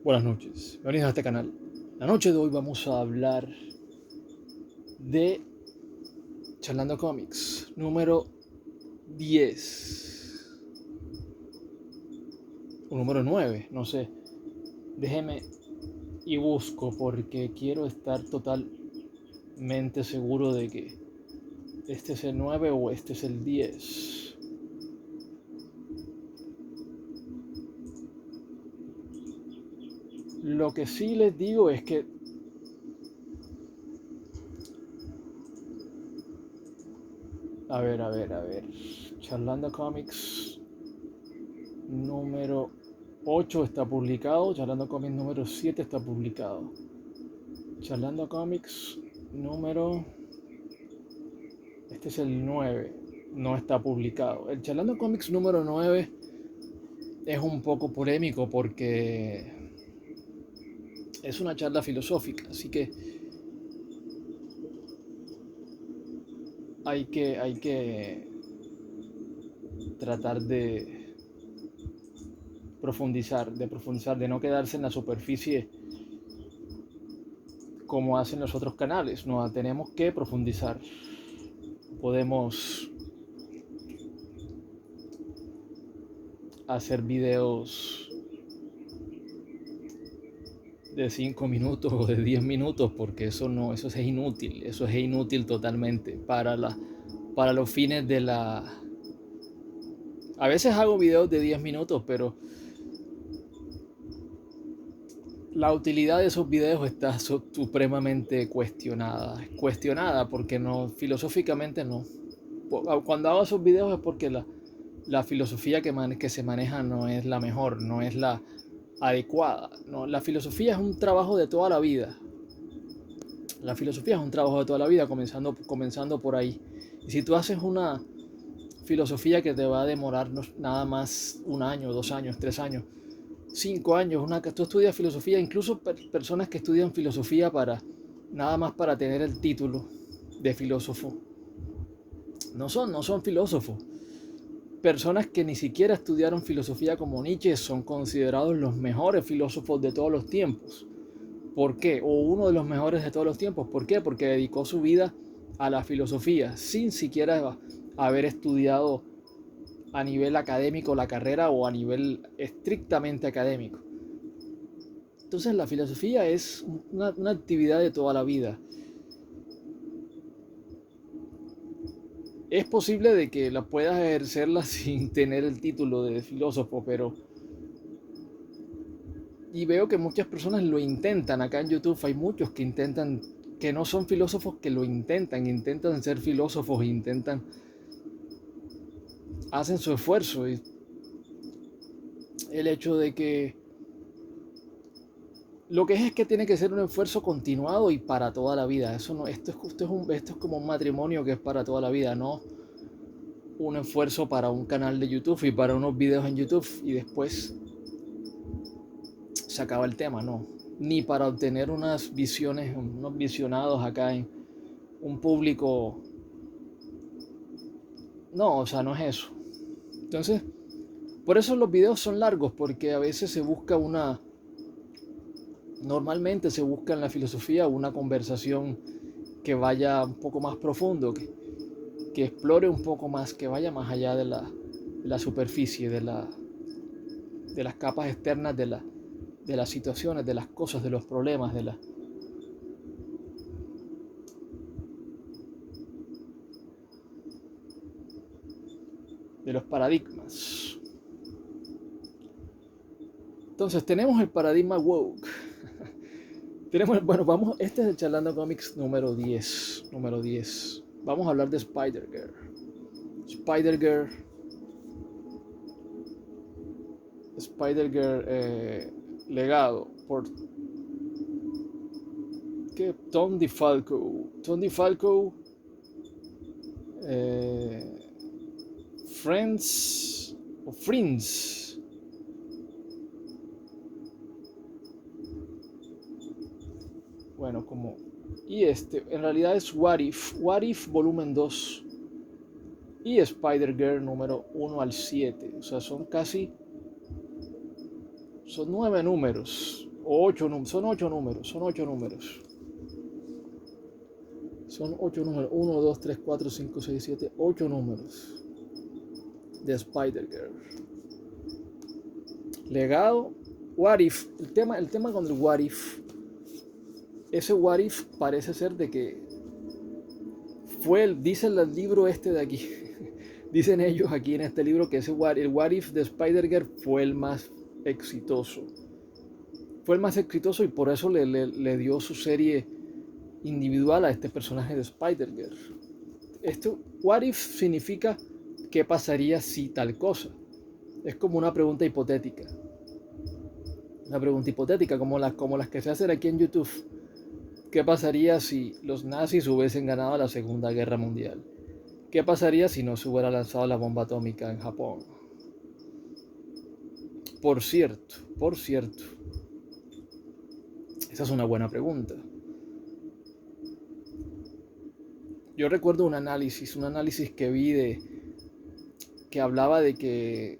Buenas noches, bienvenidos a este canal. La noche de hoy vamos a hablar de Charlando Comics número 10 o número 9, no sé. Déjeme y busco porque quiero estar totalmente seguro de que este es el 9 o este es el 10. Lo que sí les digo es que, a ver, Charlando Comics número 8 está publicado, Charlando Comics número 7 está publicado. Charlando Comics número... Este es el 9, no está publicado. El Charlando Comics número 9 es un poco polémico porque es una charla filosófica, así que hay que tratar de profundizar, de no quedarse en la superficie como hacen los otros canales. No, tenemos que profundizar. Podemos hacer videos de 5 minutos o de 10 minutos porque eso no, eso es inútil totalmente para los fines de la... A veces hago videos de 10 minutos, pero la utilidad de esos videos está supremamente cuestionada porque no, filosóficamente no. Cuando hago esos videos es porque la filosofía que se maneja no es la mejor, no es la adecuada. No, la filosofía es un trabajo de toda la vida. La filosofía es un trabajo de toda la vida, comenzando por ahí. Y si tú haces una filosofía que te va a demorar nada más 1 año, 2 años, 3 años, 5 años, tú estudias filosofía, incluso personas que estudian filosofía nada más para tener el título de filósofo, no son filósofos. Personas que ni siquiera estudiaron filosofía como Nietzsche son considerados los mejores filósofos de todos los tiempos. ¿Por qué? O uno de los mejores de todos los tiempos. ¿Por qué? Porque dedicó su vida a la filosofía sin siquiera haber estudiado a nivel académico la carrera o a nivel estrictamente académico. Entonces la filosofía es una actividad de toda la vida. Es posible de que la puedas ejercerla sin tener el título de filósofo, pero... Y veo que muchas personas lo intentan. Acá en YouTube hay muchos que intentan, que no son filósofos, que lo intentan ser filósofos, hacen su esfuerzo. Y el hecho de que lo que es que tiene que ser un esfuerzo continuado y para toda la vida. Eso no, esto es como un matrimonio que es para toda la vida, no un esfuerzo para un canal de YouTube y para unos videos en YouTube y después se acaba el tema, no. Ni para obtener unas visiones, unos visionados acá en un público. No, o sea, no es eso. Entonces, por eso los videos son largos, porque a veces normalmente se busca en la filosofía una conversación que vaya un poco más profundo, que explore un poco más, que vaya más allá de la superficie, de las capas externas de las situaciones, de las cosas, de los problemas, de los paradigmas. Entonces tenemos el paradigma woke. Este es el Charlando Comics número 10. Número 10. Vamos a hablar de Spider-Girl. Spider-Girl. Spider-Girl legado por ¿qué? Tom DeFalco. Tom DeFalco. Eh, Friends o Friends. Bueno, como... Y en realidad es What If. What If volumen 2. Y Spider-Girl número 1 al 7. O sea, son 9 números. Son ocho números. Son 8 números. 1, 2, 3, 4, 5, 6, 7, 8 números de Spider-Girl. Legado, What If. El tema con el What If. Ese What If parece ser de que dice el libro este de aquí. Dicen ellos aquí en este libro que el What If de Spider-Girl fue el más exitoso. Fue el más exitoso y por eso le dio su serie individual a este personaje de Spider-Girl. Esto, What If significa qué pasaría si tal cosa. Es como una pregunta hipotética. Una pregunta hipotética como las que se hacen aquí en YouTube. ¿Qué pasaría si los nazis hubiesen ganado la Segunda Guerra Mundial? ¿Qué pasaría si no se hubiera lanzado la bomba atómica en Japón? Por cierto, esa es una buena pregunta. Yo recuerdo un análisis que vi que hablaba de que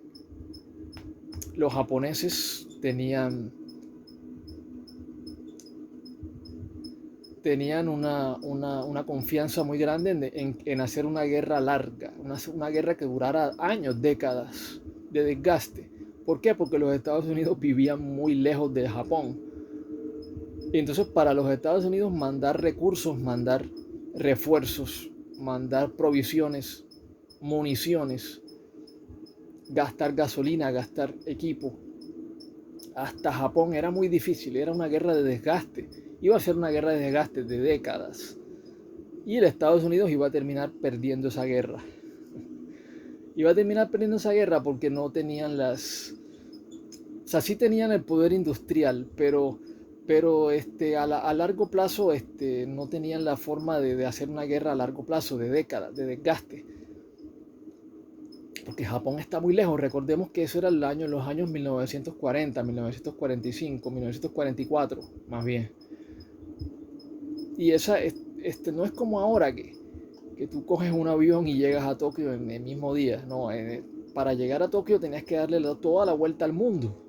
los japoneses tenían una confianza muy grande en hacer una guerra larga, una guerra que durara años, décadas de desgaste. ¿Por qué? Porque los Estados Unidos vivían muy lejos de Japón. Y entonces para los Estados Unidos mandar recursos, mandar refuerzos, mandar provisiones, municiones, gastar gasolina, gastar equipo, hasta Japón era muy difícil, era una guerra de desgaste. Iba a ser una guerra de desgaste de décadas. Y el Estados Unidos iba a terminar perdiendo esa guerra. Iba a terminar perdiendo esa guerra porque no tenían o sea, sí tenían el poder industrial, pero a largo plazo no tenían la forma de hacer una guerra a largo plazo, de décadas, de desgaste. Porque Japón está muy lejos. Recordemos que eso era en los años 1940, 1945, 1944, más bien. Y no es como ahora que tú coges un avión y llegas a Tokio en el mismo día. No, para llegar a Tokio tenías que darle toda la vuelta al mundo.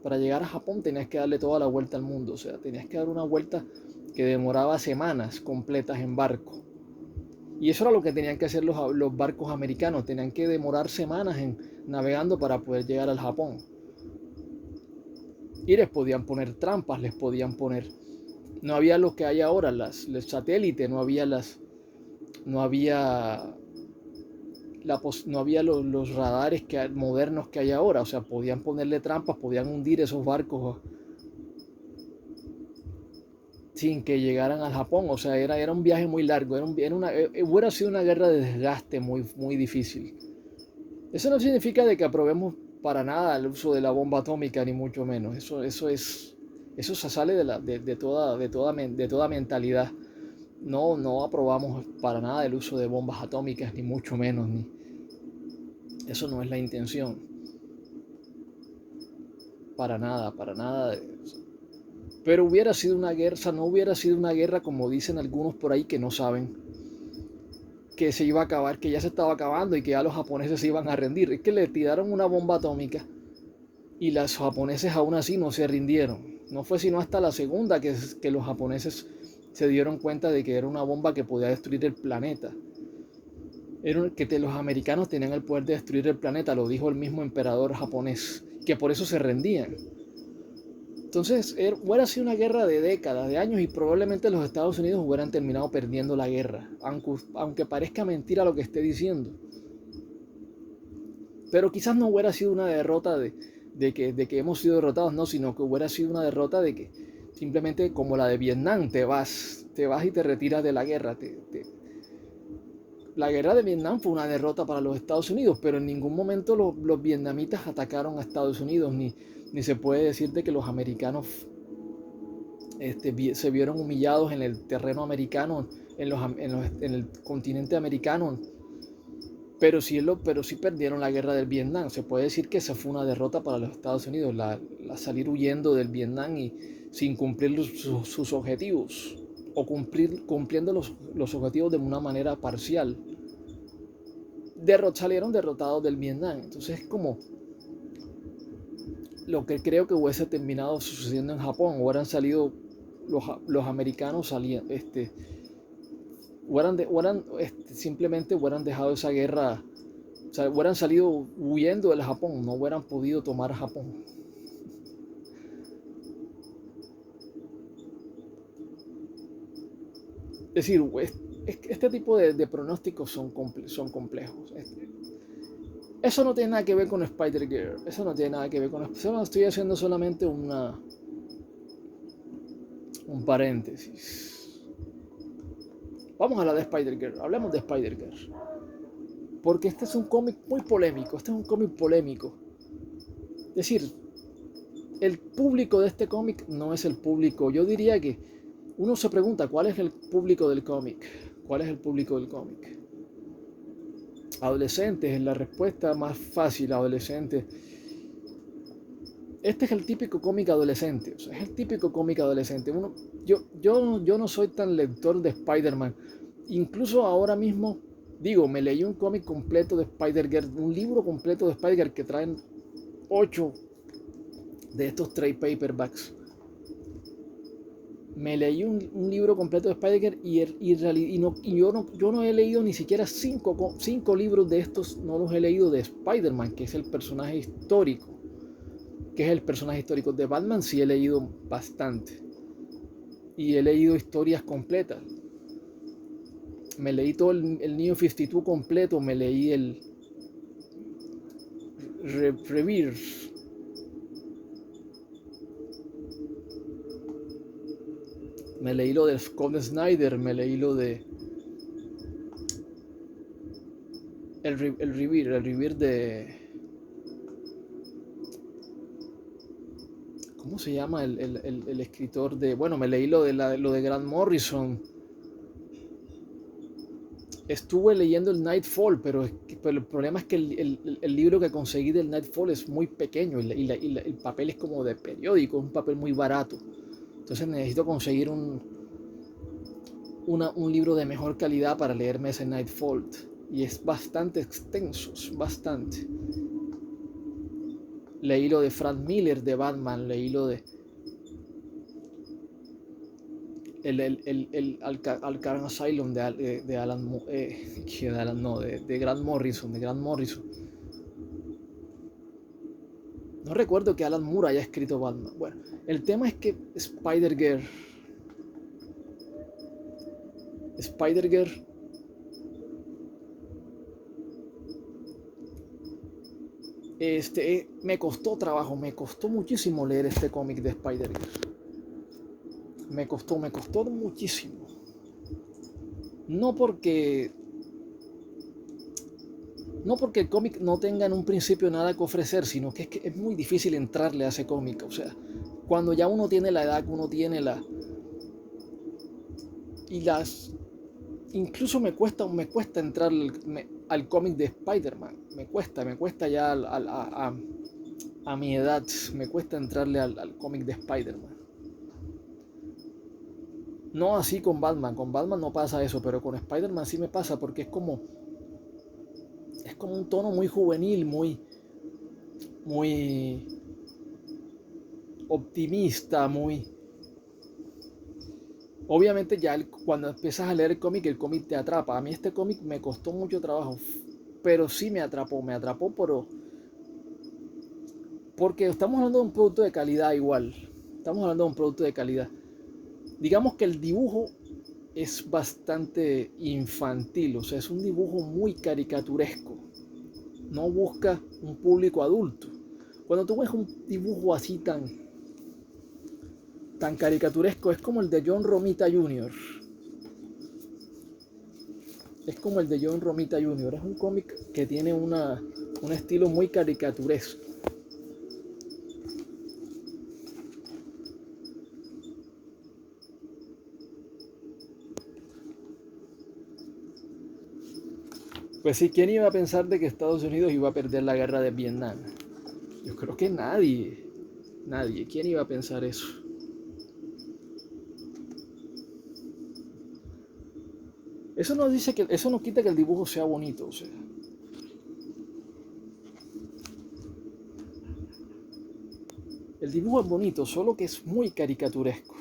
Para llegar a Japón tenías que darle toda la vuelta al mundo. O sea, tenías que dar una vuelta que demoraba semanas completas en barco. Y eso era lo que tenían que hacer los barcos americanos. Tenían que demorar semanas navegando para poder llegar al Japón. Y les podían poner trampas, les podían poner... No había lo que hay ahora, los satélites, no había los radares modernos que hay ahora. O sea, podían ponerle trampas, podían hundir esos barcos sin que llegaran al Japón. O sea, era un viaje muy largo, hubiera sido una guerra de desgaste muy, muy difícil. Eso no significa de que aprobemos para nada el uso de la bomba atómica, ni mucho menos. Eso se sale de toda mentalidad. No aprobamos para nada el uso de bombas atómicas, ni mucho menos. Eso no es la intención. Para nada. Pero hubiera sido una guerra, o sea, no hubiera sido una guerra como dicen algunos por ahí que no saben que se iba a acabar, que ya se estaba acabando y que ya los japoneses se iban a rendir. Es que le tiraron una bomba atómica y los japoneses aún así no se rindieron. No fue sino hasta la segunda que los japoneses se dieron cuenta de que era una bomba que podía destruir el planeta. Los americanos tenían el poder de destruir el planeta, lo dijo el mismo emperador japonés, que por eso se rendían. Entonces, hubiera sido una guerra de décadas, de años, y probablemente los Estados Unidos hubieran terminado perdiendo la guerra, aunque parezca mentira lo que esté diciendo. Pero quizás no hubiera sido una derrota de que hemos sido derrotados, no, sino que hubiera sido una derrota de que simplemente como la de Vietnam, te vas y te retiras de la guerra. La guerra de Vietnam fue una derrota para los Estados Unidos, pero en ningún momento los vietnamitas atacaron a Estados Unidos, ni se puede decir de que los americanos se vieron humillados en el terreno americano, en el continente americano, pero sí perdieron la guerra del Vietnam. Se puede decir que esa fue una derrota para los Estados Unidos, la salir huyendo del Vietnam y sin cumplir sus objetivos, o cumpliendo los objetivos de una manera parcial. Salieron derrotados del Vietnam. Entonces es como lo que creo que hubiese terminado sucediendo en Japón. Hubieran salido los americanos salían, simplemente hubieran dejado esa guerra, o sea, hubieran salido huyendo del Japón, no hubieran podido tomar Japón. Es decir, este tipo de pronósticos son complejos. Eso no tiene nada que ver con Spider-Girl. Eso no tiene nada que ver con... Estoy haciendo solamente un paréntesis. Vamos a hablar de Spider-Girl. Hablemos de Spider-Girl. Porque este es un cómic muy polémico. Este es un cómic polémico. Es decir, el público de este cómic no es el público. Yo diría que uno se pregunta cuál es el público del cómic. ¿Cuál es el público del cómic? Adolescentes es la respuesta más fácil. Adolescentes. Este es el típico cómic adolescente. O sea, es el típico cómic adolescente. Yo no soy tan lector de Spider-Man. Incluso ahora mismo, digo, me leí un cómic completo de Spider-Girl, un libro completo de Spider-Girl que traen 8 de estos trade paperbacks. Me leí un libro completo de Spider-Girl yo no he leído ni siquiera 5 libros de estos, no los he leído de Spider-Man, que es el personaje histórico. De Batman sí he leído bastante. Y he leído historias completas. Me leí todo el New 52 completo, me leí el Rebirth. Me leí lo de Scott Snyder, me leí lo de el Rebirth de... ¿Cómo se llama el escritor de...? Bueno, me leí lo de Grant Morrison. Estuve leyendo el Nightfall, pero el problema es que el libro que conseguí del Nightfall es muy pequeño y el papel es como de periódico, es un papel muy barato. Entonces necesito conseguir un libro de mejor calidad para leerme ese Nightfall. Y es bastante extenso, bastante. Leí lo de Frank Miller de Batman, leí lo de el Arkham Asylum de Alan, de Grant Morrison, No recuerdo que Alan Moore haya escrito Batman. Bueno, el tema es que Spider-Girl me costó trabajo, me costó muchísimo leer este cómic de Spider-Girl. Me costó muchísimo. No porque el cómic no tenga en un principio nada que ofrecer, sino que es muy difícil entrarle a ese cómic. O sea, cuando ya uno tiene la edad que uno tiene incluso me cuesta entrar al cómic de Spider-Man. Me cuesta ya a mi edad, me cuesta entrarle al cómic de Spider-Man. No así con Batman no pasa eso, pero con Spider-Man sí me pasa porque es como un tono muy juvenil, muy optimista, muy... Obviamente ya cuando empiezas a leer el cómic te atrapa. A mí este cómic me costó mucho trabajo, pero sí me atrapó porque estamos hablando de un producto de calidad igual. Digamos que el dibujo es bastante infantil, o sea, es un dibujo muy caricaturesco. No busca un público adulto. Cuando tú ves un dibujo así tan caricaturesco, es como el de John Romita Jr. Es un cómic que tiene un estilo muy caricaturesco. Pues sí, ¿quién iba a pensar de que Estados Unidos iba a perder la guerra de Vietnam? Yo creo que nadie. ¿Quién iba a pensar eso? Eso no quita que el dibujo sea bonito, o sea. El dibujo es bonito, solo que es muy caricaturesco.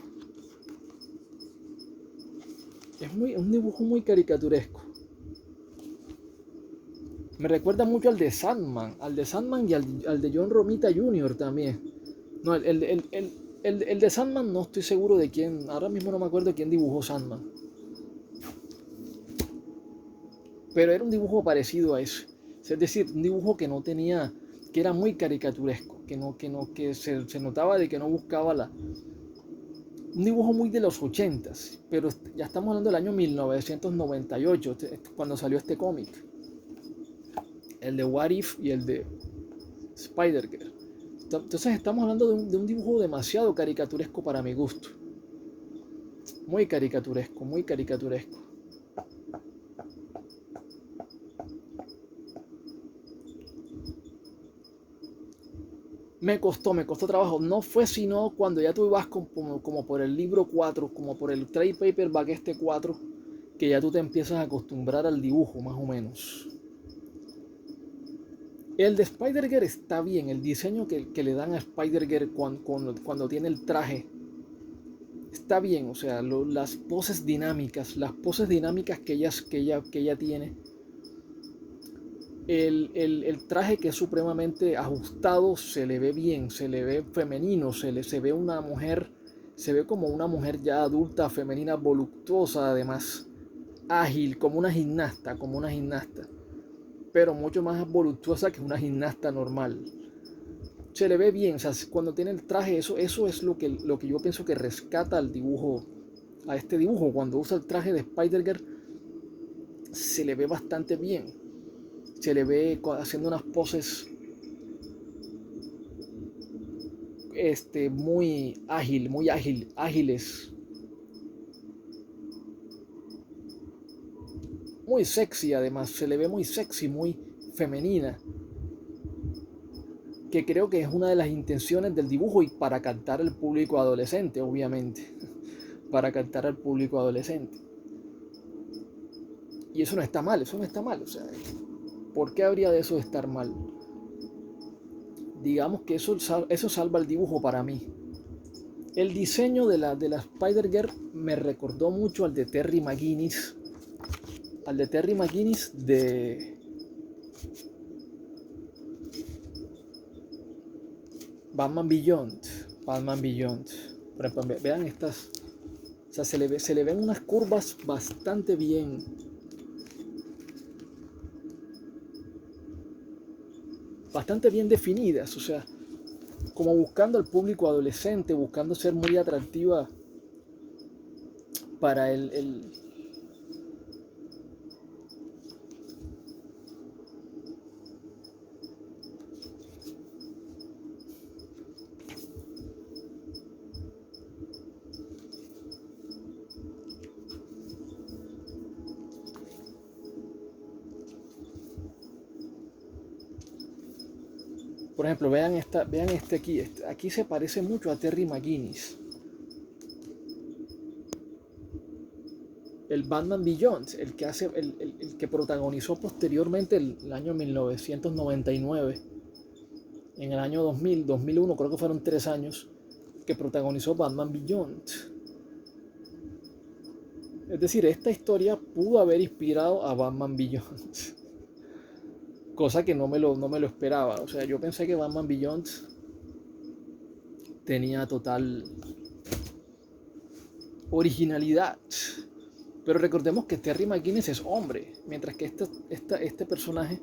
Un dibujo muy caricaturesco. Me recuerda mucho al de Sandman y al de John Romita Jr. también. No, el de Sandman no estoy seguro de quién, ahora mismo no me acuerdo quién dibujó Sandman. Pero era un dibujo parecido a eso. Es decir, un dibujo que no tenía, que era muy caricaturesco, que se notaba de que no buscaba un dibujo muy de los 80s, pero ya estamos hablando del año 1998, cuando salió este cómic. El de What If y el de Spider-Girl. Entonces estamos hablando de un dibujo demasiado caricaturesco para mi gusto. Muy caricaturesco, muy caricaturesco. Me costó trabajo. No fue sino cuando ya tú ibas como por el libro 4, como por el trade paperback este 4, que ya tú te empiezas a acostumbrar al dibujo, más o menos. El de Spider-Girl está bien, el diseño que le dan a Spider-Girl cuando tiene el traje está bien, o sea, las poses dinámicas que ella tiene, el traje que es supremamente ajustado, se le ve bien, se le ve femenino, se ve una mujer, se ve como una mujer ya adulta, femenina, voluptuosa, además, ágil, como una gimnasta, pero mucho más voluptuosa que una gimnasta normal. Se le ve bien, o sea, cuando tiene el traje, eso es lo que yo pienso que rescata al dibujo, a este dibujo. Cuando usa el traje de Spider-Girl, se le ve bastante bien. Se le ve haciendo unas poses muy ágiles, muy sexy además, se le ve muy sexy, muy femenina, que creo que es una de las intenciones del dibujo y para captar al público adolescente, obviamente, para captar al público adolescente. Y eso no está mal, o sea, ¿por qué habría de eso de estar mal? Digamos que eso salva el dibujo para mí. El diseño de la Spider-Girl me recordó mucho al de Terry McGinnis. De Batman Beyond. Por ejemplo, vean estas. O sea, se le ven unas curvas bastante bien definidas. O sea, como buscando al público adolescente, buscando ser muy atractiva para por ejemplo, vean este aquí. Aquí se parece mucho a Terry McGinnis. El Batman Beyond, el que protagonizó posteriormente el año 1999. En el año 2001, creo que fueron 3 años, que protagonizó Batman Beyond. Es decir, esta historia pudo haber inspirado a Batman Beyond. Cosa que no me lo esperaba. O sea, yo pensé que Batman Beyond tenía total originalidad. Pero recordemos que Terry McGinnis es hombre, mientras que este personaje,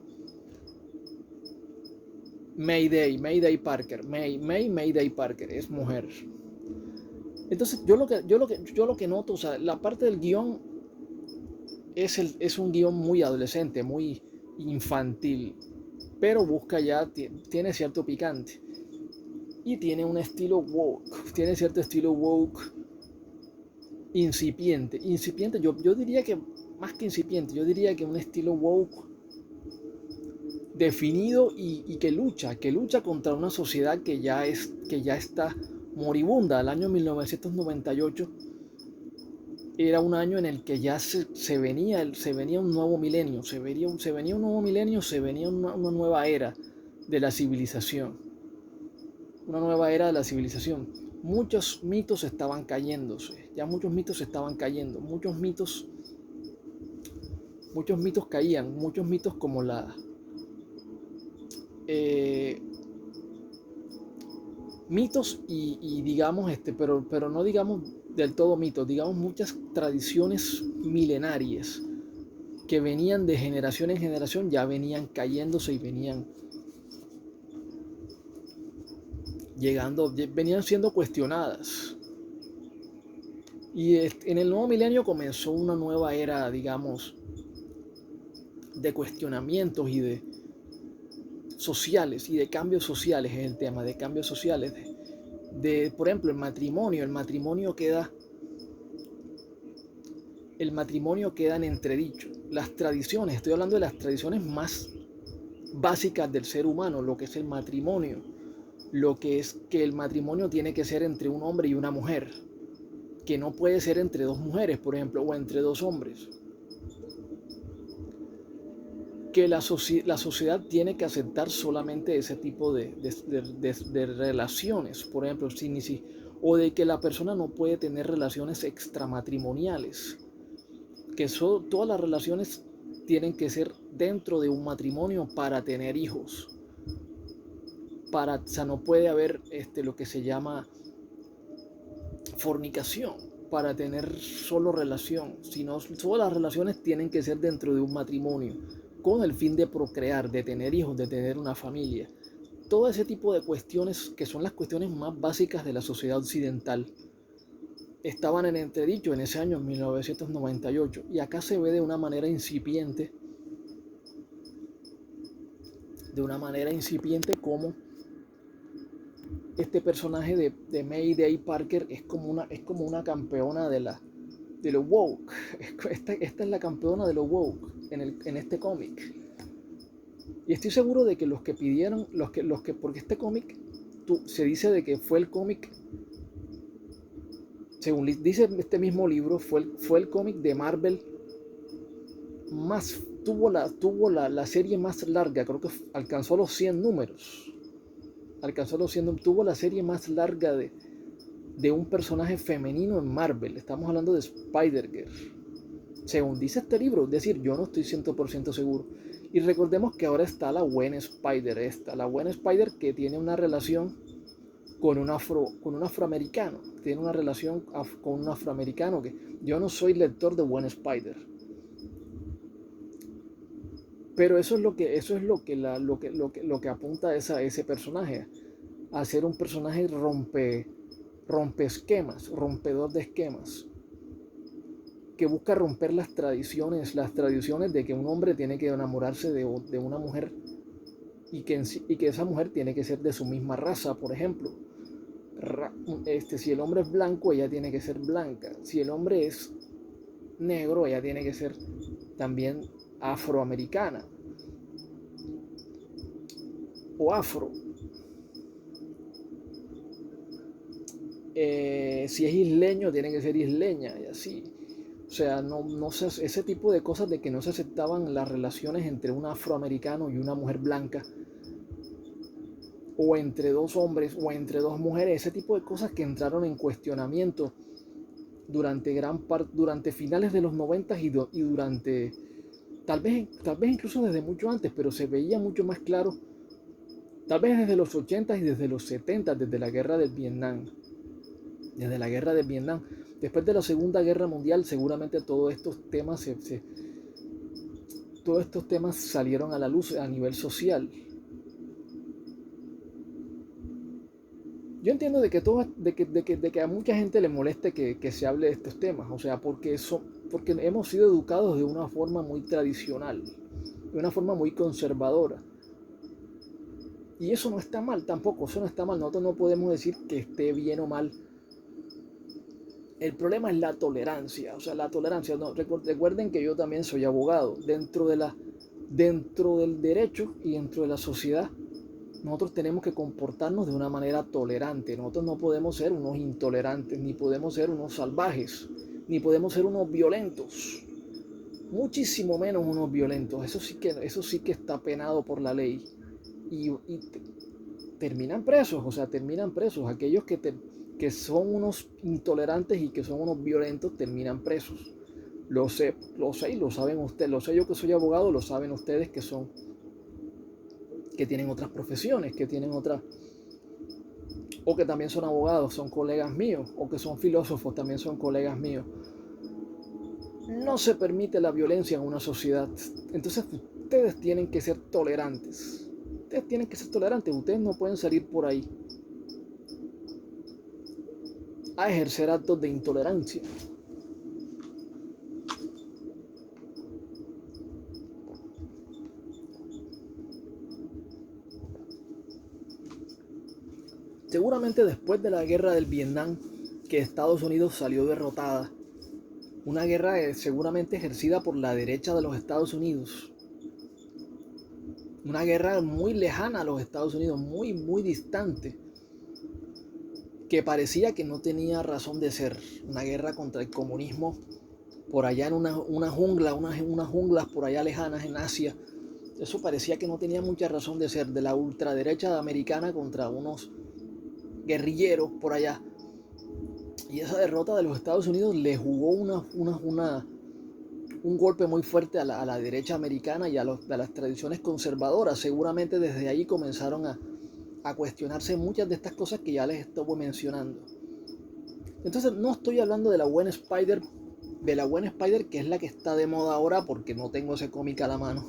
Mayday Parker, Mayday Parker, es mujer. Entonces yo lo que noto, o sea, la parte del guión es un guión muy adolescente, muy infantil, pero tiene cierto picante y tiene un estilo woke, tiene cierto estilo woke incipiente, yo diría que más que incipiente, yo diría que un estilo woke definido y que lucha contra una sociedad que ya está moribunda. El año 1998 era un año en el que ya se venía un nuevo milenio, se venía una nueva era de la civilización. una nueva era de la civilización. Muchos mitos estaban cayéndose, ya muchos mitos estaban cayendo, muchos mitos caían, muchos mitos como eh, mitos y digamos, pero no digamos del todo mitos, digamos muchas tradiciones milenarias que venían de generación en generación, ya venían cayéndose y venían siendo cuestionadas. Y en el nuevo milenio comenzó una nueva era, digamos, de cuestionamientos y de sociales y de cambios sociales, es el tema de cambios sociales. Por ejemplo, el matrimonio queda en entredicho. Las tradiciones, estoy hablando de las tradiciones más básicas del ser humano, lo que es el matrimonio, lo que es que el matrimonio tiene que ser entre un hombre y una mujer, que no puede ser entre dos mujeres, por ejemplo, o entre dos hombres. Que la sociedad tiene que aceptar solamente ese tipo de relaciones, por ejemplo, o de que la persona no puede tener relaciones extramatrimoniales, que todas las relaciones tienen que ser dentro de un matrimonio para tener hijos. O sea, no puede haber lo que se llama fornicación para tener solo relación, sino todas las relaciones tienen que ser dentro de un matrimonio con el fin de procrear, de tener hijos, de tener una familia. Todo ese tipo de cuestiones que son las cuestiones más básicas de la sociedad occidental estaban en entredicho en ese año 1998 y acá se ve de una manera incipiente como este personaje de Mayday Parker es como una campeona de lo woke. Esta es la campeona de lo woke en este cómic. Y estoy seguro de que los que pidieron, porque este cómic se dice de que fue el cómic, según dice este mismo libro, fue el cómic de Marvel tuvo la serie más larga, creo que alcanzó los 100 números. Tuvo la serie más larga de un personaje femenino en Marvel. Estamos hablando de Spider-Girl. Según dice este libro, es decir, yo no estoy 100% seguro. Y recordemos que ahora está la Gwen Spider, la Gwen Spider que tiene una relación con un afroamericano. Tiene una relación con un afroamericano que yo no soy lector de Gwen Spider. Pero eso es lo que apunta ese personaje, a ser un personaje rompe esquemas, rompedor de esquemas, que busca romper las tradiciones de que un hombre tiene que enamorarse de una mujer y que esa mujer tiene que ser de su misma raza, por ejemplo. Si el hombre es blanco, ella tiene que ser blanca. Si el hombre es negro, ella tiene que ser también afroamericana o afro. Si es isleño, tiene que ser isleña y así. O sea, ese tipo de cosas de que no se aceptaban las relaciones entre un afroamericano y una mujer blanca, o entre dos hombres, o entre dos mujeres, ese tipo de cosas que entraron en cuestionamiento durante finales de los 90 y durante, tal vez incluso desde mucho antes, pero se veía mucho más claro, tal vez desde los 80 y desde los 70, desde la guerra del Vietnam. Después de la Segunda Guerra Mundial, seguramente todos estos temas salieron a la luz a nivel social. Yo entiendo de que a mucha gente le moleste que se hable de estos temas, o sea, porque hemos sido educados de una forma muy tradicional, de una forma muy conservadora. Y eso no está mal tampoco, eso no está mal, nosotros no podemos decir que esté bien o mal. El problema es la tolerancia, o sea, la tolerancia. No, recuerden que yo también soy abogado. Dentro del derecho y dentro de la sociedad, nosotros tenemos que comportarnos de una manera tolerante. Nosotros no podemos ser unos intolerantes, ni podemos ser unos salvajes, ni podemos ser unos violentos. Muchísimo menos unos violentos. Eso sí que está penado por la ley. terminan presos, o sea, terminan presos. Aquellos que son unos intolerantes y que son unos violentos terminan presos. Lo sé y lo saben ustedes, lo sé yo que soy abogado, lo saben ustedes que tienen otras profesiones, que tienen otras, o que también son abogados, son colegas míos, o que son filósofos, también son colegas míos. No se permite la violencia en una sociedad. Entonces ustedes tienen que ser tolerantes. Ustedes tienen que ser tolerantes. Ustedes no pueden salir por ahí a ejercer actos de intolerancia. Seguramente después de la guerra del Vietnam, que Estados Unidos salió derrotada, una guerra seguramente ejercida por la derecha de los Estados Unidos, una guerra muy lejana a los Estados Unidos, muy, muy distante, que parecía que no tenía razón de ser, una guerra contra el comunismo por allá en una jungla, unas junglas por allá lejanas en Asia. Eso parecía que no tenía mucha razón de ser, de la ultraderecha americana contra unos guerrilleros por allá. Y esa derrota de los Estados Unidos le jugó un golpe muy fuerte a la derecha americana y a las tradiciones conservadoras. Seguramente desde ahí comenzaron a cuestionarse muchas de estas cosas que ya les estuve mencionando. Entonces no estoy hablando de la Gwen Spider, que es la que está de moda ahora porque no tengo ese cómic a la mano.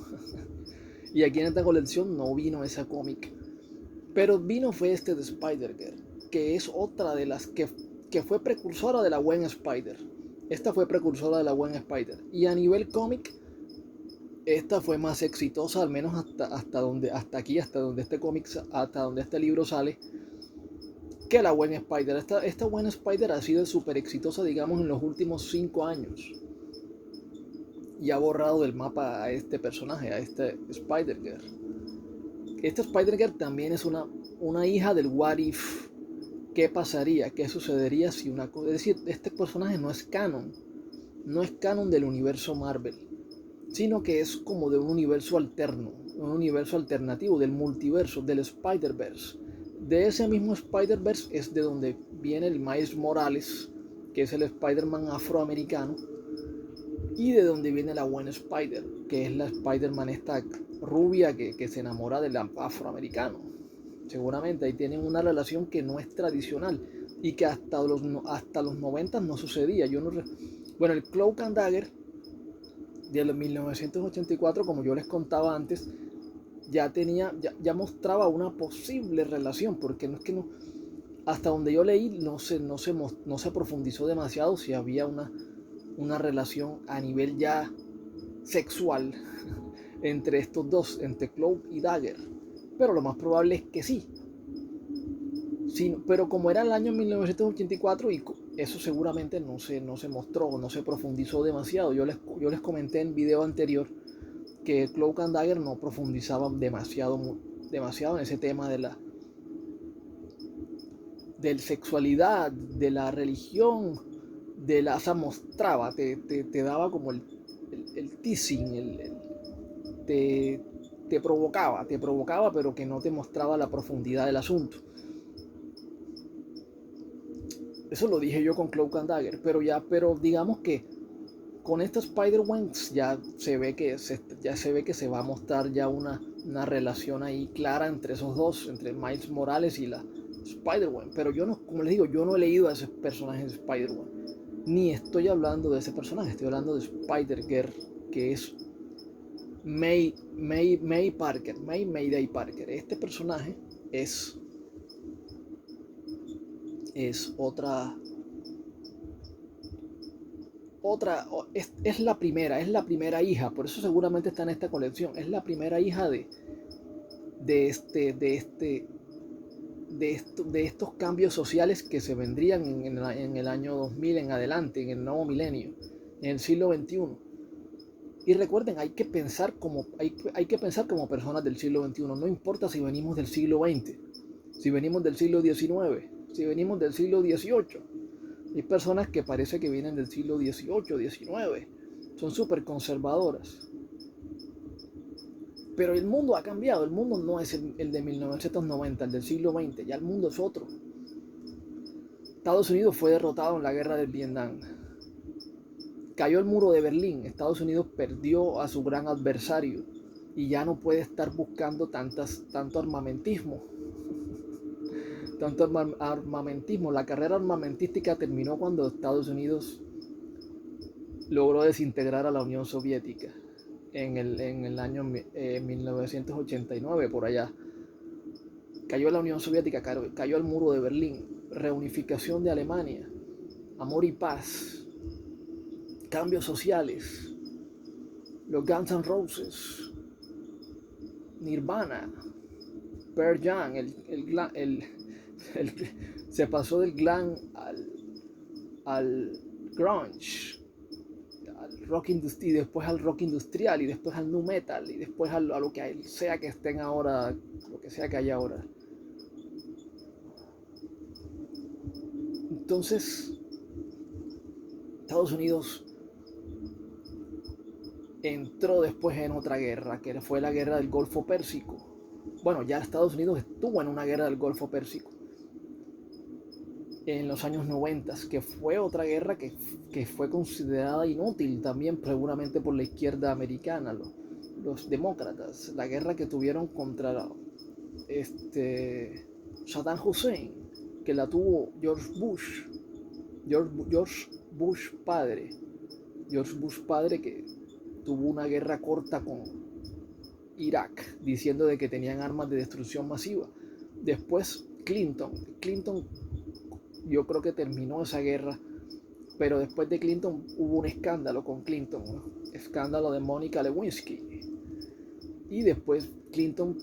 Y aquí en esta colección no vino ese cómic. Pero vino fue este de Spider-Girl, que es otra de las que fue precursora de la Gwen Spider. Esta fue precursora de la Gwen Spider. Y a nivel cómic, esta fue más exitosa, al menos hasta donde este libro sale, que la Gwen Spider. Esta Gwen Spider ha sido súper exitosa, digamos, en los últimos 5 años. Y ha borrado del mapa a este personaje, a este Spider-Girl. Esta Spider-Girl también es una hija del What If. ¿Qué pasaría? ¿Qué sucedería si una cosa? Es decir, este personaje no es canon. No es canon del universo Marvel, sino que es como de un universo alterno, un universo alternativo, del multiverso, del Spider-Verse. De ese mismo Spider-Verse es de donde viene el Miles Morales, que es el Spider-Man afroamericano, y de donde viene la Gwen Spider, que es la Spider-Man esta rubia que se enamora del afroamericano. Seguramente ahí tienen una relación que no es tradicional y que hasta los 90 no sucedía. Bueno, el Cloak and Dagger de 1984, como yo les contaba antes, ya mostraba una posible relación, porque hasta donde yo leí no se profundizó demasiado si había una relación a nivel ya sexual entre estos dos, entre Cloak y Dagger, pero lo más probable es que sí. Pero como era el año 1984 y eso seguramente no se mostró, no se profundizó demasiado. Yo les comenté en video anterior que Cloak and Dagger no profundizaba demasiado en ese tema de sexualidad, de la religión, o sea, mostraba, te daba como el teasing, te provocaba, pero que no te mostraba la profundidad del asunto. Eso lo dije yo con Cloak and Dagger, pero digamos que con esta Spider-Gwen ya se ve que se va a mostrar ya una relación ahí clara entre esos dos, entre Miles Morales y la Spider-Gwen. Pero yo no, como les digo, yo no he leído a ese personaje de Spider-Gwen, ni estoy hablando de ese personaje, estoy hablando de Spider-Girl, que es Mayday Parker. Este personaje es es la primera hija, por eso seguramente está en esta colección. Es la primera hija de estos cambios sociales que se vendrían en el año 2000 en adelante, en el nuevo milenio, en el siglo XXI. Y recuerden, hay que pensar como personas del siglo XXI, no importa si venimos del siglo XX, si venimos del siglo XIX, si venimos del siglo XVIII. Hay personas que parece que vienen del siglo XVIII, XIX, son súper conservadoras. Pero el mundo ha cambiado, el mundo no es el de 1990, el del siglo XX, ya el mundo es otro. Estados Unidos fue derrotado en la guerra del Vietnam. Cayó el muro de Berlín, Estados Unidos perdió a su gran adversario y ya no puede estar buscando tanto armamentismo. La carrera armamentística terminó cuando Estados Unidos logró desintegrar a la Unión Soviética en el año 1989, por allá. Cayó la Unión Soviética, cayó el muro de Berlín, reunificación de Alemania, amor y paz, cambios sociales, los Guns N' Roses, Nirvana, Pearl Jam, se pasó del glam al grunge, al rock industrial, y después al rock industrial, y después al nu metal, y después a lo que sea que estén ahora, lo que sea que haya ahora. Entonces, Estados Unidos entró después en otra guerra, que fue la guerra del Golfo Pérsico. Bueno, ya Estados Unidos estuvo en una guerra del Golfo Pérsico en los años 90, que fue otra guerra que fue considerada inútil también seguramente por la izquierda americana, los demócratas, la guerra que tuvieron contra Saddam Hussein, que la tuvo George Bush padre, que tuvo una guerra corta con Irak, diciendo de que tenían armas de destrucción masiva. Después Clinton yo creo que terminó esa guerra, pero después de Clinton hubo un escándalo con Clinton, ¿no? Escándalo de Mónica Lewinsky, y después Clinton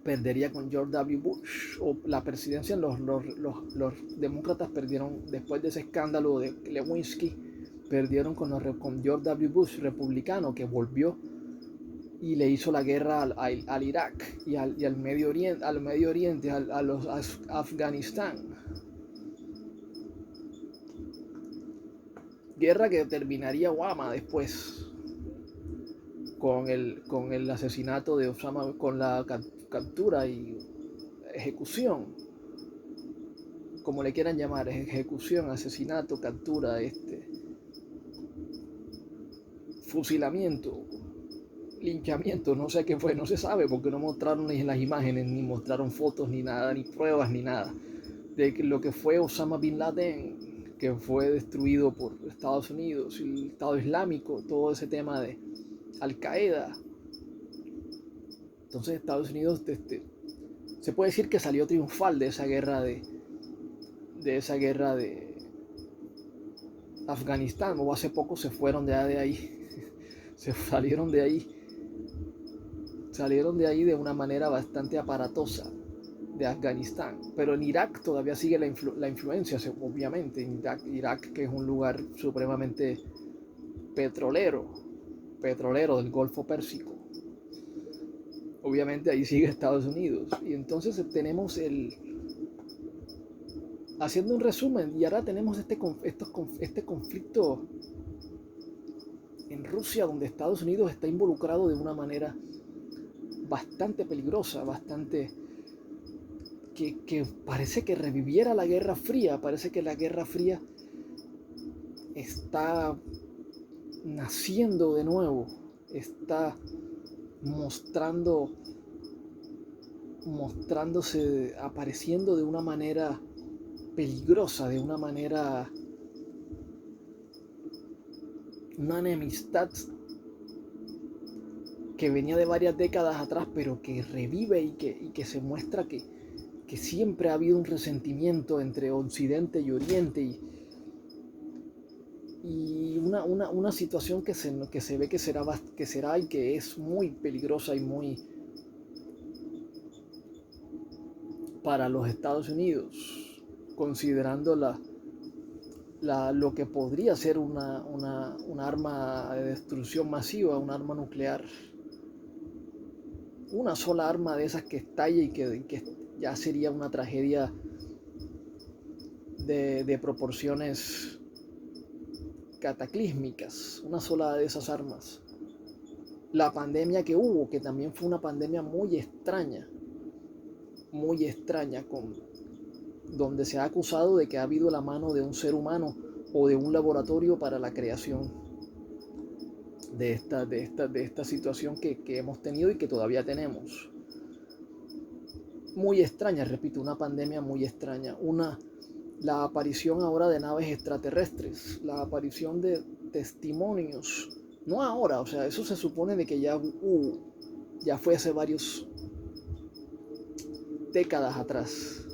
perdería con George W. Bush, o la presidencia. Los demócratas perdieron después de ese escándalo de Lewinsky, perdieron con George W. Bush, republicano, que volvió y le hizo la guerra al Irak y al Medio Oriente, a Afganistán. Guerra que terminaría Obama después con el asesinato de Osama, con la captura y ejecución, como le quieran llamar, ejecución, asesinato, captura, fusilamiento, linchamiento, no sé qué fue, no se sabe, porque no mostraron ni las imágenes, ni mostraron fotos, ni nada, ni pruebas, ni nada, de lo que fue Osama Bin Laden, que fue destruido por Estados Unidos, y el Estado Islámico, todo ese tema de Al Qaeda. Entonces Estados Unidos se puede decir que salió triunfal de esa guerra de Afganistán, o hace poco se fueron de ahí, salieron de ahí de una manera bastante aparatosa de Afganistán. Pero en Irak todavía sigue la influencia, obviamente. En Irak, que es un lugar supremamente petrolero del Golfo Pérsico. Obviamente ahí sigue Estados Unidos. Y entonces tenemos haciendo un resumen, y ahora tenemos este conflicto en Rusia, donde Estados Unidos está involucrado de una manera bastante peligrosa, bastante que parece que reviviera la Guerra Fría. Parece que la Guerra Fría está naciendo de nuevo, está mostrándose, apareciendo de una manera peligrosa, de una manera, una enemistad que venía de varias décadas atrás, pero que revive y que se muestra que siempre ha habido un resentimiento entre Occidente y Oriente, y una situación que se ve que será y que es muy peligrosa y muy para los Estados Unidos, considerando lo que podría ser un arma de destrucción masiva, un arma nuclear. Una sola arma de esas que estalle y que ya sería una tragedia de proporciones cataclísmicas. Una sola de esas armas la pandemia que hubo, que también fue una pandemia muy extraña, donde se ha acusado de que ha habido la mano de un ser humano o de un laboratorio para la creación de esta situación que hemos tenido y que todavía tenemos. Muy extraña, repito, una pandemia muy extraña. La aparición ahora de naves extraterrestres, la aparición de testimonios, no ahora, o sea, eso se supone de que ya fue hace varias décadas atrás.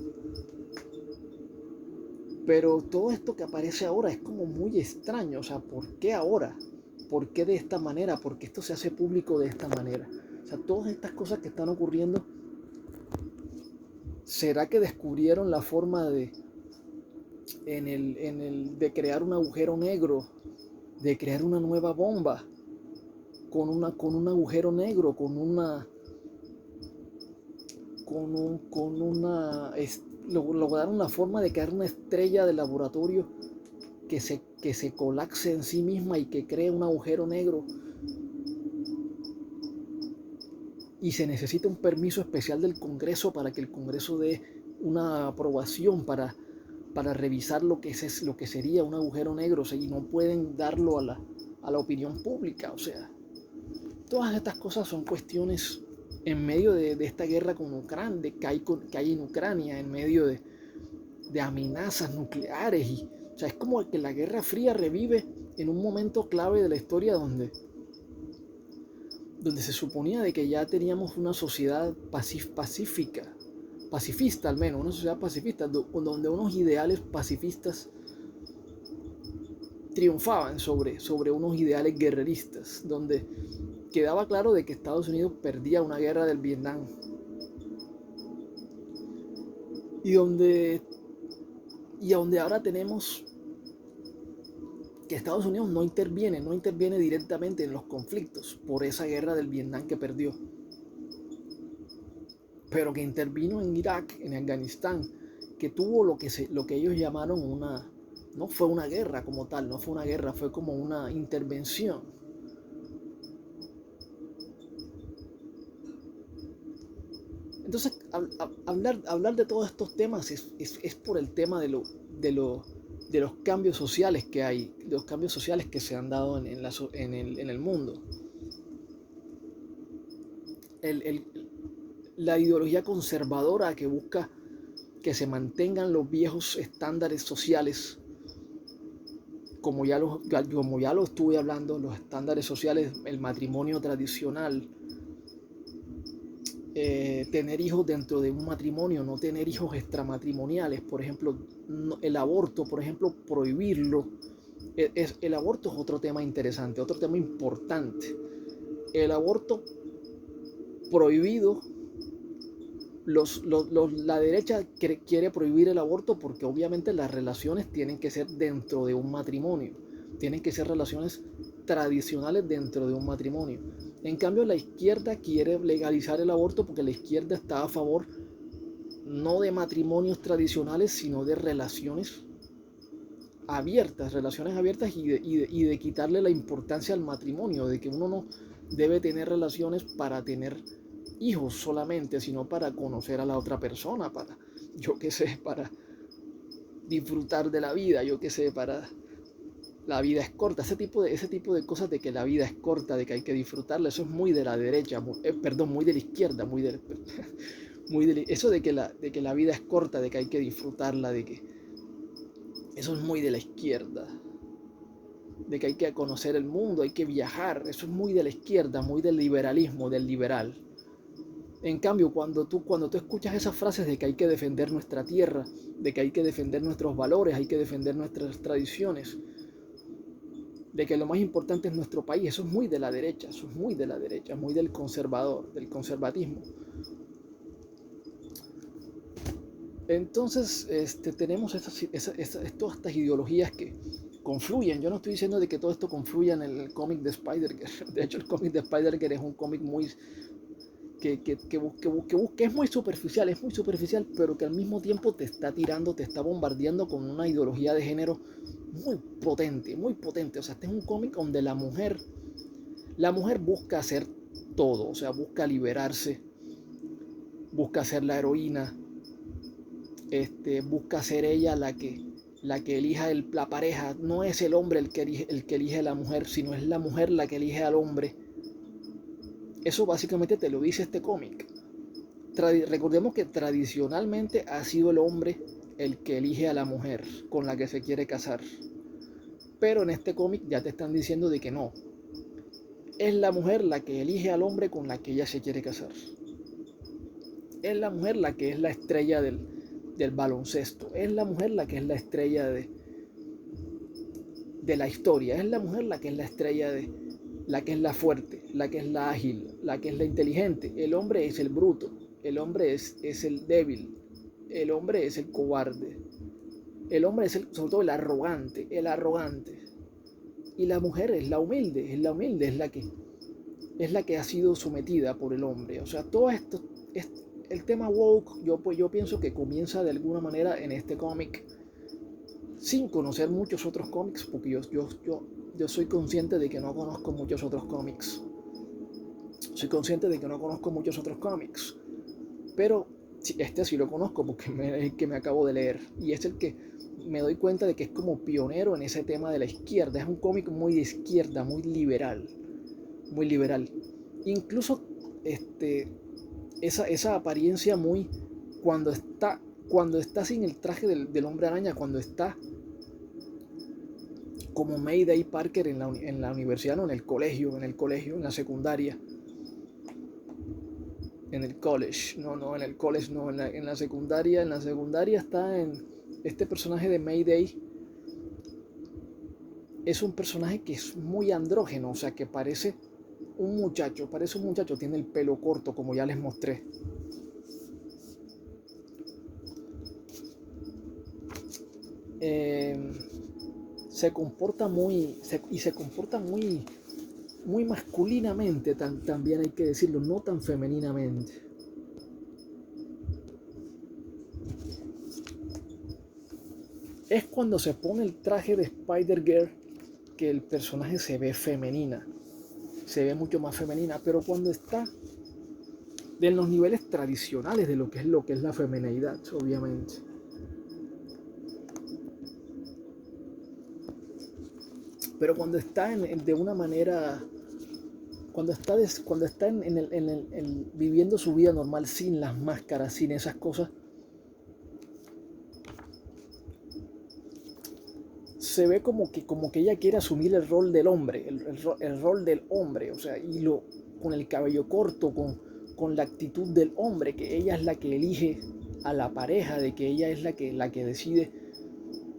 Pero todo esto que aparece ahora es como muy extraño, o sea, ¿por qué ahora? ¿Por qué de esta manera? ¿Por qué esto se hace público de esta manera? O sea, todas estas cosas que están ocurriendo, ¿será que descubrieron la forma de crear un agujero negro, de crear una nueva bomba con un agujero negro, lograron la forma de crear una estrella de laboratorio que se colapse en sí misma y que cree un agujero negro, y se necesita un permiso especial del Congreso para que el Congreso dé una aprobación para revisar lo que sería un agujero negro, o sea, y no pueden darlo a la opinión pública. O sea, todas estas cosas son cuestiones en medio de esta guerra con Ucrania, que hay en Ucrania, en medio de amenazas nucleares. O sea, es como que la Guerra Fría revive en un momento clave de la historia donde se suponía de que ya teníamos una sociedad pacifista al menos, una sociedad pacifista, donde unos ideales pacifistas triunfaban sobre unos ideales guerreristas, donde quedaba claro de que Estados Unidos perdía una guerra del Vietnam, y donde ahora tenemos que Estados Unidos no interviene directamente en los conflictos por esa guerra del Vietnam que perdió, pero que intervino en Irak, en Afganistán, que tuvo lo que ellos llamaron no fue una guerra como tal, no fue una guerra, fue como una intervención. Entonces, hablar de todos estos temas es por el tema de los cambios sociales que hay, los cambios sociales que se han dado en el mundo. El, la ideología conservadora que busca que se mantengan los viejos estándares sociales, como ya lo estuve hablando, los estándares sociales, el matrimonio tradicional, tener hijos dentro de un matrimonio, no tener hijos extramatrimoniales, por ejemplo, el aborto, por ejemplo, prohibirlo. El aborto es otro tema interesante, otro tema importante. El aborto prohibido, la derecha quiere prohibir el aborto porque obviamente las relaciones tienen que ser dentro de un matrimonio, tienen que ser relaciones tradicionales dentro de un matrimonio. En cambio, la izquierda quiere legalizar el aborto porque la izquierda está a favor no de matrimonios tradicionales, sino de relaciones abiertas y de quitarle la importancia al matrimonio, de que uno no debe tener relaciones para tener hijos solamente, sino para conocer a la otra persona, para disfrutar de la vida, la vida es corta, ese tipo de cosas de que la vida es corta, de que hay que disfrutarla, eso es muy de la derecha, muy de la izquierda, eso de que la vida es corta, de que hay que disfrutarla, eso es muy de la izquierda, de que hay que conocer el mundo, hay que viajar, eso es muy de la izquierda, muy del liberalismo, del liberal. En cambio, cuando tú escuchas esas frases de que hay que defender nuestra tierra, de que hay que defender nuestros valores, hay que defender nuestras tradiciones, de que lo más importante es nuestro país, eso es muy de la derecha, muy del conservatismo. Entonces, tenemos todas estas ideologías que confluyen. Yo no estoy diciendo de que todo esto confluya en el cómic de Spider-Girl. De hecho, el cómic de Spider-Girl es un cómic que es muy superficial, pero que al mismo tiempo te está bombardeando con una ideología de género muy potente. O sea, este es un cómic donde La mujer busca hacer todo, o sea, busca liberarse, busca ser la heroína, busca ser ella la que elija la pareja. No es el hombre el que elige a la mujer, sino es la mujer la que elige al hombre. Eso básicamente te lo dice este cómic. Recordemos que tradicionalmente ha sido el hombre el que elige a la mujer con la que se quiere casar. Pero en este cómic ya te están diciendo de que no. Es la mujer la que elige al hombre con la que ella se quiere casar. Es la mujer la que es la estrella del baloncesto. Es la mujer la que es la estrella de la historia. Es la mujer la que es la estrella la que es la fuerte, la que es la ágil, la que es la inteligente. El hombre es el bruto. El hombre es el débil. El hombre es el cobarde. El hombre es sobre todo el arrogante. Y la mujer es la humilde. Es la que ha sido sometida por el hombre. O sea, todo esto es el tema woke. Yo pienso que comienza de alguna manera en este cómic, sin conocer muchos otros cómics, porque yo soy consciente de que no conozco muchos otros cómics. Pero este sí lo conozco porque es el que me acabo de leer. Y es el que me doy cuenta de que es como pionero en ese tema de la izquierda. Es un cómic muy de izquierda, muy liberal. Muy liberal. Incluso esa apariencia muy... Cuando está sin el traje del hombre araña, cuando está como Mayday Parker en la universidad, no, en el colegio, en la secundaria. En el college, no, en la secundaria está en este personaje de Mayday. Es un personaje que es muy andrógeno, o sea, que parece un muchacho, tiene el pelo corto, como ya les mostré. Se comporta muy masculinamente, también hay que decirlo, no tan femeninamente. Es cuando se pone el traje de Spider-Girl que el personaje se ve femenina, se ve mucho más femenina, pero cuando está de los niveles tradicionales de lo que es la femineidad, obviamente. Pero cuando está de una manera, cuando está viviendo su vida normal, sin las máscaras, sin esas cosas, se ve como que ella quiere asumir el rol del hombre, el rol del hombre, o sea, con el cabello corto, con la actitud del hombre, que ella es la que elige a la pareja, de que ella es la que decide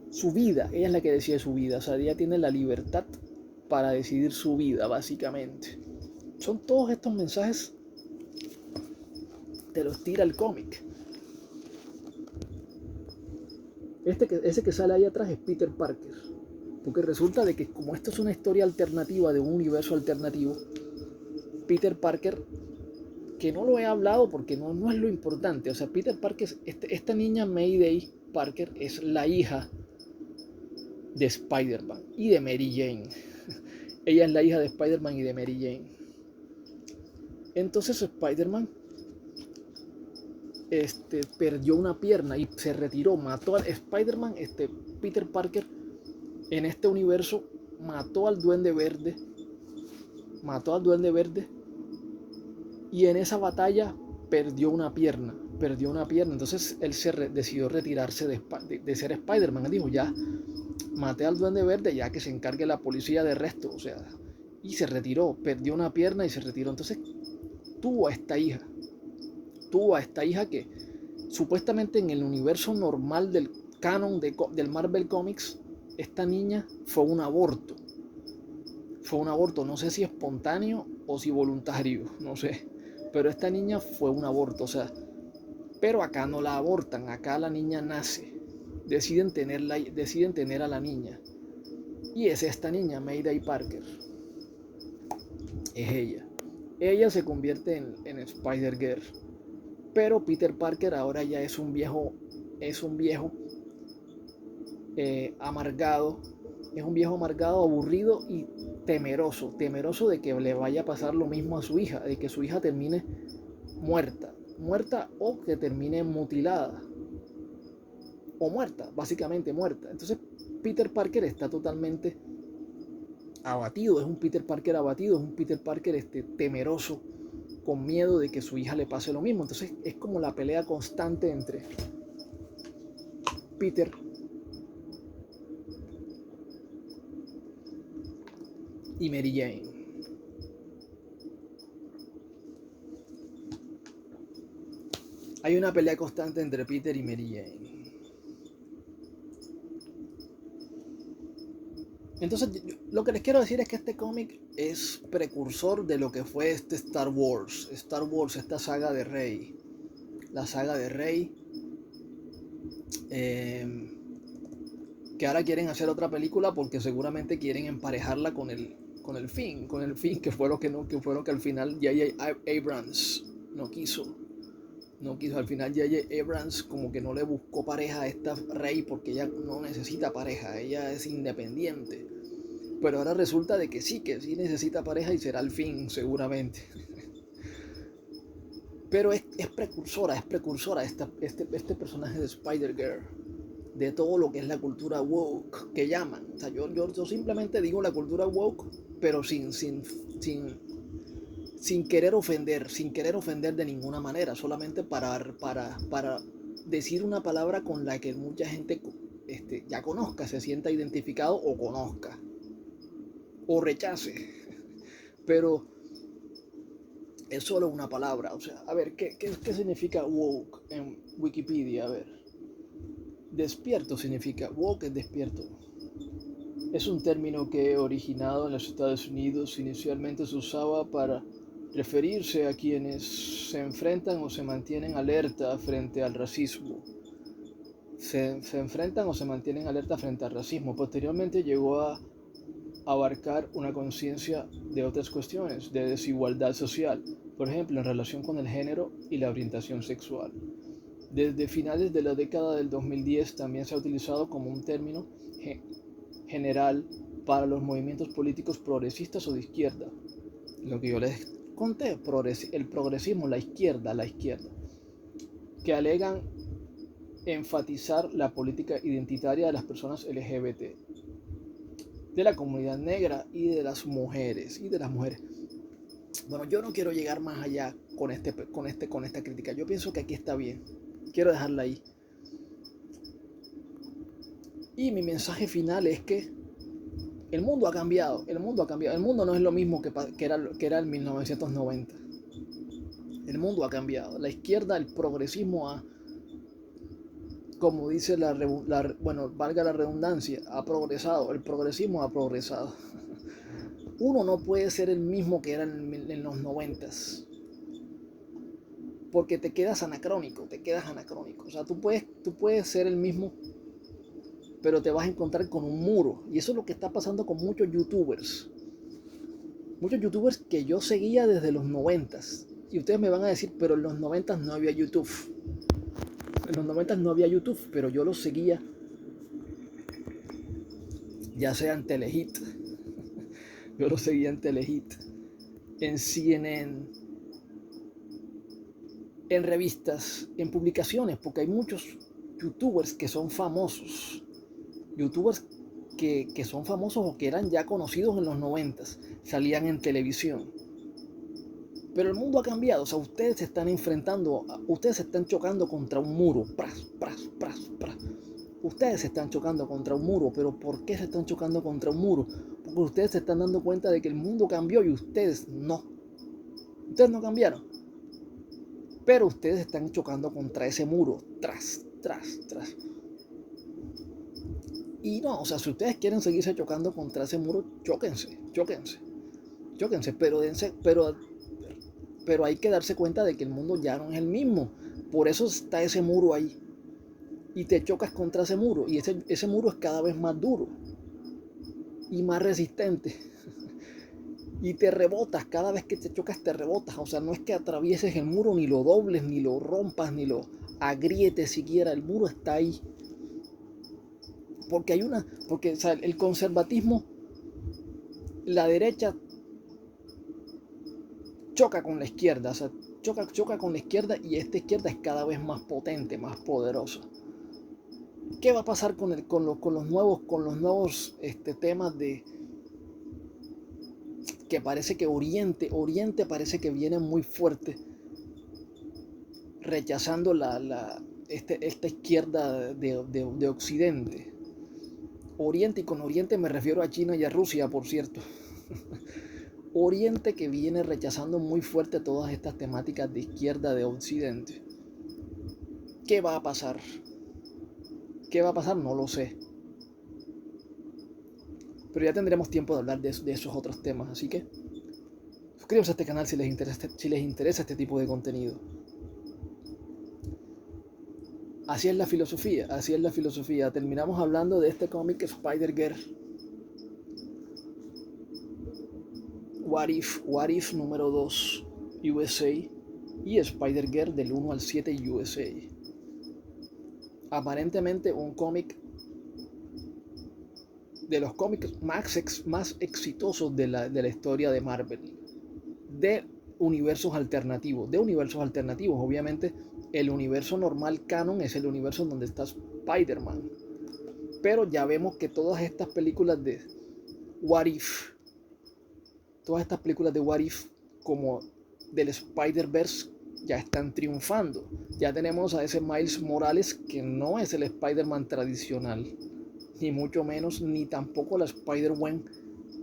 su vida, ella es la que decide su vida, o sea, ella tiene la libertad para decidir su vida, básicamente. Son todos estos mensajes, te los tira el cómic. Ese que sale ahí atrás es Peter Parker, porque resulta de que como esto es una historia alternativa de un universo alternativo, Peter Parker, que no lo he hablado porque no es lo importante, o sea, Peter Parker, esta niña Mayday Parker es la hija de Spider-Man y de Mary Jane. Ella es la hija de Spider-Man y de Mary Jane. Entonces Spider-Man perdió una pierna y se retiró, mató a Spider-Man, Peter Parker en este universo mató al Duende Verde y en esa batalla perdió una pierna, entonces él decidió retirarse de ser Spider-Man. Él dijo, ya maté al Duende Verde, ya que se encargue la policía de resto, o sea, y se retiró, perdió una pierna y se retiró. Entonces tuvo a esta hija que supuestamente en el universo normal del canon del Marvel Comics, esta niña fue un aborto, no sé si espontáneo o si voluntario, no sé, pero esta niña fue un aborto, o sea, pero acá no la abortan, acá la niña nace, deciden tener a la niña, y es esta niña, Mayday Parker, es ella se convierte en Spider-Girl, pero Peter Parker ahora ya es un viejo amargado, aburrido temeroso de que le vaya a pasar lo mismo a su hija, de que su hija termine muerta o que termine mutilada o muerta, básicamente muerta. Entonces Peter Parker está totalmente abatido, es un Peter Parker abatido, es un Peter Parker temeroso, con miedo de que su hija le pase lo mismo. Entonces es como la pelea constante entre Peter y Mary Jane. Hay una pelea constante entre Peter y Mary Jane. Entonces, lo que les quiero decir es que este cómic es precursor de lo que fue Star Wars. Star Wars, esta saga de Rey. La saga de Rey. Que ahora quieren hacer otra película porque seguramente quieren emparejarla con el fin, que fue lo que al final J.J. Abrams no quiso. Al final J.J. Abrams como que no le buscó pareja a esta Rey porque ella no necesita pareja, ella es independiente. Pero ahora resulta de que sí necesita pareja y será el fin seguramente. Pero es precursora este personaje de Spider-Girl, de todo lo que es la cultura woke que llaman. O sea, yo simplemente digo la cultura woke, pero sin querer ofender, de ninguna manera, solamente para decir una palabra con la que mucha gente ya conozca, se sienta identificado o conozca o rechace. Pero es solo una palabra. O sea, a ver, ¿qué significa woke en Wikipedia? A ver, despierto significa, woke es despierto. Es un término que, originado en los Estados Unidos, inicialmente se usaba para referirse a quienes se enfrentan o se mantienen alerta frente al racismo. Se enfrentan o se mantienen alerta frente al racismo. Posteriormente llegó a abarcar una conciencia de otras cuestiones, de desigualdad social, por ejemplo, en relación con el género y la orientación sexual. Desde finales de la década del 2010 también se ha utilizado como un término general para los movimientos políticos progresistas o de izquierda. Lo que yo les conté, el progresismo, la izquierda, que alegan enfatizar la política identitaria de las personas LGBT, de la comunidad negra y de las mujeres. Bueno, yo no quiero llegar más allá con esta crítica. Yo pienso que aquí está bien. Quiero dejarla ahí. Y mi mensaje final es que el mundo ha cambiado. El mundo no es lo mismo que era en 1990. El mundo ha cambiado. La izquierda, el progresismo como dice valga la redundancia, ha progresado. El progresismo ha progresado. Uno no puede ser el mismo que era en los 90s. Porque te quedas anacrónico. O sea, tú puedes ser el mismo, pero te vas a encontrar con un muro. Y eso es lo que está pasando con muchos youtubers. Muchos youtubers que yo seguía desde los 90s. Y ustedes me van a decir, pero en los 90s no había YouTube. En los 90s no había YouTube, pero yo los seguía. Ya sea en Telehit. Yo los seguía en Telehit. En CNN. En revistas. En publicaciones. Porque hay muchos youtubers que son famosos. Youtubers que son famosos o que eran ya conocidos en los 90s. Salían en televisión. Pero el mundo ha cambiado. O sea, ustedes se están chocando contra un muro. Ustedes se están chocando contra un muro. ¿Pero por qué se están chocando contra un muro? Porque ustedes se están dando cuenta de que el mundo cambió y ustedes no. Ustedes no cambiaron. Pero ustedes están chocando contra ese muro. Tras. Y no, o sea, si ustedes quieren seguirse chocando contra ese muro, chóquense. Pero hay que darse cuenta de que el mundo ya no es el mismo. Por eso está ese muro ahí. Y te chocas contra ese muro. Y ese muro es cada vez más duro. Y más resistente. Y te rebotas. Cada vez que te chocas te rebotas. O sea, no es que atravieses el muro, ni lo dobles, ni lo rompas, ni lo agrietes siquiera. El muro está ahí. Porque o sea, el conservatismo la derecha choca con la izquierda, o sea, choca con la izquierda, y esta izquierda es cada vez más potente, más poderosa. ¿Qué va a pasar con los nuevos temas de que parece que Oriente parece que viene muy fuerte, rechazando esta izquierda de Occidente? Oriente, y con Oriente me refiero a China y a Rusia, por cierto. Oriente que viene rechazando muy fuerte todas estas temáticas de izquierda de Occidente. ¿Qué va a pasar? ¿Qué va a pasar? No lo sé. Pero ya tendremos tiempo de hablar de esos otros temas, así que suscríbanse a este canal si les interesa este tipo de contenido. Así es la filosofía. Terminamos hablando de este cómic Spider-Girl. What If número 2 USA y Spider-Girl del 1 al 7 USA. Aparentemente un cómic de los cómics más exitosos de la historia de Marvel, de universos alternativos. Obviamente el universo normal canon es el universo donde está Spider-Man, pero ya vemos que todas estas películas de What If, como del Spider-Verse, ya están triunfando. Ya tenemos a ese Miles Morales que no es el Spider-Man tradicional, ni mucho menos, ni tampoco la Spider-Gwen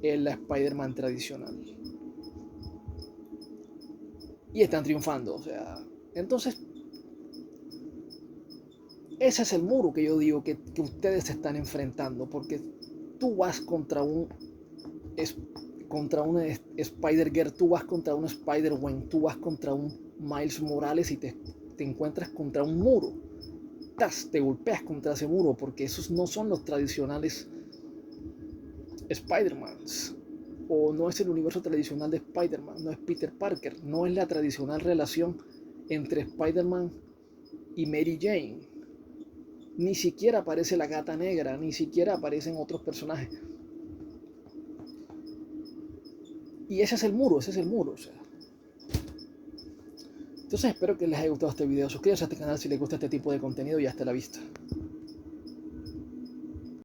es la Spider-Man tradicional. Y están triunfando, o sea, entonces ese es el muro que yo digo que ustedes se están enfrentando, porque tú vas contra una Spider-Girl, tú vas contra un Spider-Gwen, tú vas contra un Miles Morales y te encuentras contra un muro. Te golpeas contra ese muro, porque esos no son los tradicionales Spider-Mans, o no es el universo tradicional de Spider-Man, no es Peter Parker, no es la tradicional relación entre Spider-Man y Mary Jane. Ni siquiera aparece la Gata Negra, ni siquiera aparecen otros personajes. Y ese es el muro, o sea. Entonces espero que les haya gustado este video. Suscríbanse a este canal si les gusta este tipo de contenido y hasta la vista.